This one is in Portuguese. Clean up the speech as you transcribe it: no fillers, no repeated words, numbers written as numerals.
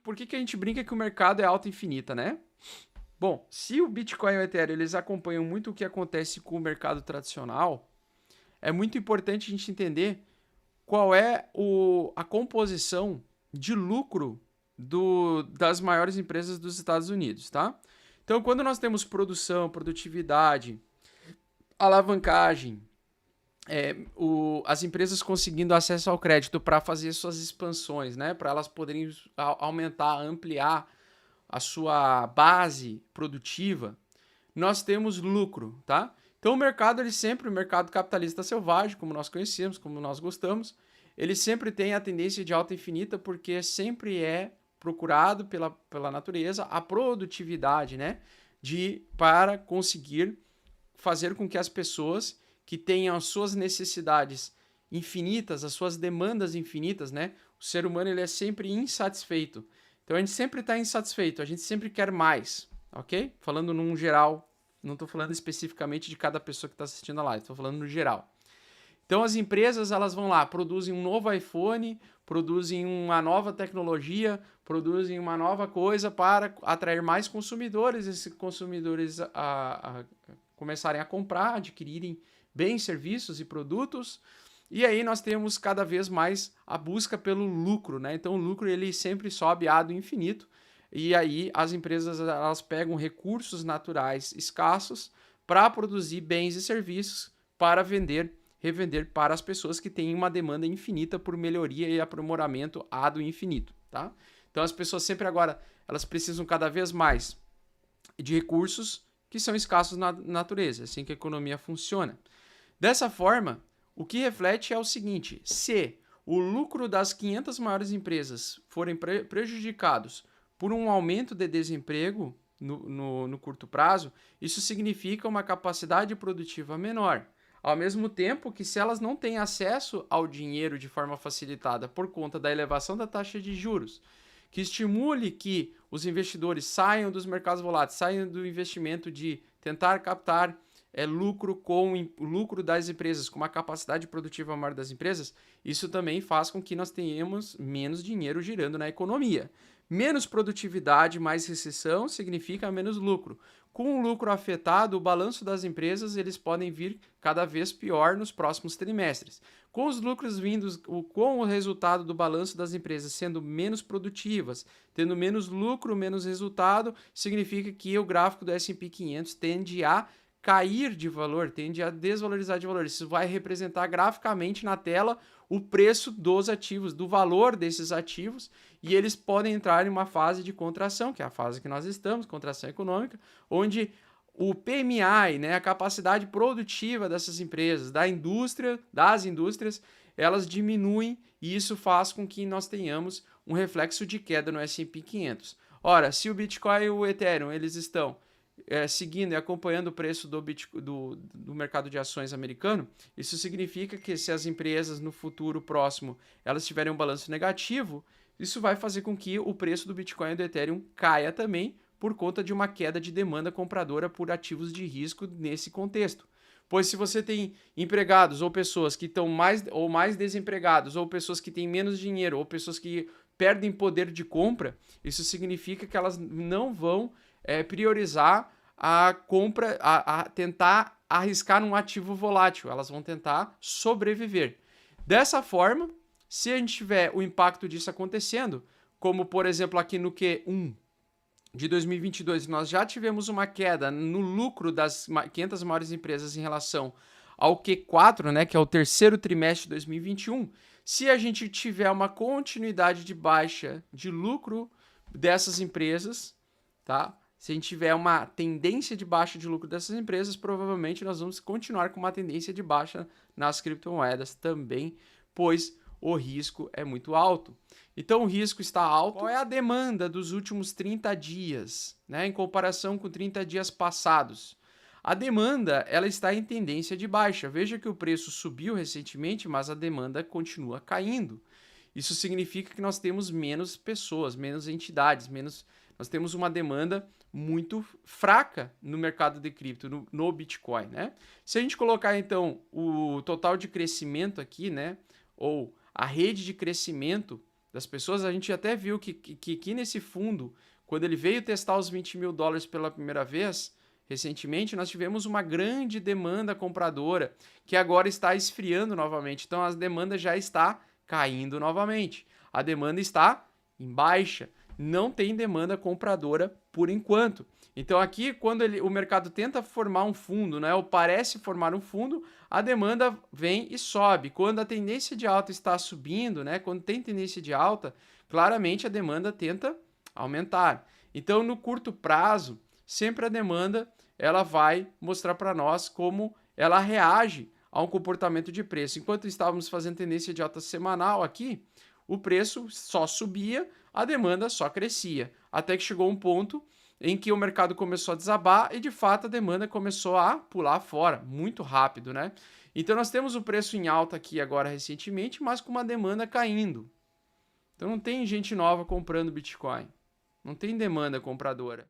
Por que a gente brinca que o mercado é alta infinita, né? Bom, se o Bitcoin e o Ethereum eles acompanham muito o que acontece com o mercado tradicional, é muito importante a gente entender qual é a composição de lucro das maiores empresas dos Estados Unidos, tá? Então, quando nós temos produção, produtividade, alavancagem, as empresas conseguindo acesso ao crédito para fazer suas expansões, né? Para elas poderem aumentar, ampliar a sua base produtiva, nós temos lucro, tá? Então o mercado, o mercado capitalista selvagem, como nós conhecemos, como nós gostamos, ele sempre tem a tendência de alta infinita porque sempre é procurado pela natureza a produtividade, né? Para conseguir fazer com que as pessoas que tenham as suas necessidades infinitas, as suas demandas infinitas, né? O ser humano ele é sempre insatisfeito. Então a gente sempre está insatisfeito, a gente sempre quer mais, ok? Falando num geral, não estou falando especificamente de cada pessoa que está assistindo a live, estou falando no geral. Então as empresas elas vão lá, produzem um novo iPhone, produzem uma nova tecnologia, produzem uma nova coisa para atrair mais consumidores, esses consumidores começarem a comprar, adquirirem bens, serviços e produtos. E aí nós temos cada vez mais a busca pelo lucro, né? Então o lucro ele sempre sobe a do infinito. E aí as empresas elas pegam recursos naturais escassos para produzir bens e serviços para revender para as pessoas que têm uma demanda infinita por melhoria e aprimoramento a do infinito, tá? Então as pessoas sempre agora elas precisam cada vez mais de recursos que são escassos na natureza, assim que a economia funciona. Dessa forma, o que reflete é o seguinte: se o lucro das 500 maiores empresas forem prejudicados por um aumento de desemprego no curto prazo, isso significa uma capacidade produtiva menor. Ao mesmo tempo que, se elas não têm acesso ao dinheiro de forma facilitada por conta da elevação da taxa de juros, que estimule que os investidores saiam dos mercados voláteis, saiam do investimento de tentar captar lucro com o lucro das empresas, com uma capacidade produtiva maior das empresas, isso também faz com que nós tenhamos menos dinheiro girando na economia. Menos produtividade, mais recessão, significa menos lucro. Com o lucro afetado, o balanço das empresas eles podem vir cada vez pior nos próximos trimestres. Com os lucros vindos, com o resultado do balanço das empresas sendo menos produtivas, tendo menos lucro, menos resultado, significa que o gráfico do S&P 500 tende a cair de valor, tende a desvalorizar de valor. Isso vai representar graficamente na tela o preço dos ativos, do valor desses ativos, e eles podem entrar em uma fase de contração, que é a fase que nós estamos, contração econômica, onde o PMI, né, a capacidade produtiva dessas empresas, das indústrias, elas diminuem e isso faz com que nós tenhamos um reflexo de queda no S&P 500. Ora, se o Bitcoin e o Ethereum eles estão seguindo e acompanhando o preço do mercado de ações americano, isso significa que se as empresas no futuro próximo elas tiverem um balanço negativo, isso vai fazer com que o preço do Bitcoin e do Ethereum caia também por conta de uma queda de demanda compradora por ativos de risco nesse contexto. Pois se você tem empregados ou pessoas que estão mais desempregados, ou pessoas que têm menos dinheiro, ou pessoas que perdem poder de compra, isso significa que elas não vão priorizar a compra, a tentar arriscar num ativo volátil. Elas vão tentar sobreviver. Dessa forma, se a gente tiver o impacto disso acontecendo, como por exemplo aqui no Q1 de 2022, nós já tivemos uma queda no lucro das 500 maiores empresas em relação ao Q4, né, que é o terceiro trimestre de 2021. Se a gente tiver uma continuidade de baixa de lucro dessas empresas, tá? Se a gente tiver uma tendência de baixa de lucro dessas empresas, provavelmente nós vamos continuar com uma tendência de baixa nas criptomoedas também, pois o risco é muito alto. Então o risco está alto. Qual é a demanda dos últimos 30 dias, né, em comparação com 30 dias passados? A demanda ela está em tendência de baixa. Veja que o preço subiu recentemente, mas a demanda continua caindo. Isso significa que nós temos menos pessoas, menos entidades, nós temos uma demanda muito fraca no mercado de cripto, no Bitcoin, né? Se a gente colocar então o total de crescimento aqui, né, ou a rede de crescimento das pessoas. A gente até viu que nesse fundo, quando ele veio testar os $20.000 pela primeira vez, recentemente, nós tivemos uma grande demanda compradora que agora está esfriando novamente. Então, a demanda já está caindo novamente. A demanda está em baixa. Não tem demanda compradora por enquanto. Então, aqui, quando o mercado tenta formar um fundo, né, ou parece formar um fundo, a demanda vem e sobe. Quando a tendência de alta está subindo, né, quando tem tendência de alta, claramente a demanda tenta aumentar. Então, no curto prazo, sempre a demanda ela vai mostrar para nós como ela reage a um comportamento de preço. Enquanto estávamos fazendo tendência de alta semanal aqui, o preço só subia, a demanda só crescia, até que chegou um ponto em que o mercado começou a desabar e, de fato, a demanda começou a pular fora, muito rápido, né? Então, nós temos o preço em alta aqui agora recentemente, mas com uma demanda caindo. Então, não tem gente nova comprando Bitcoin. Não tem demanda compradora.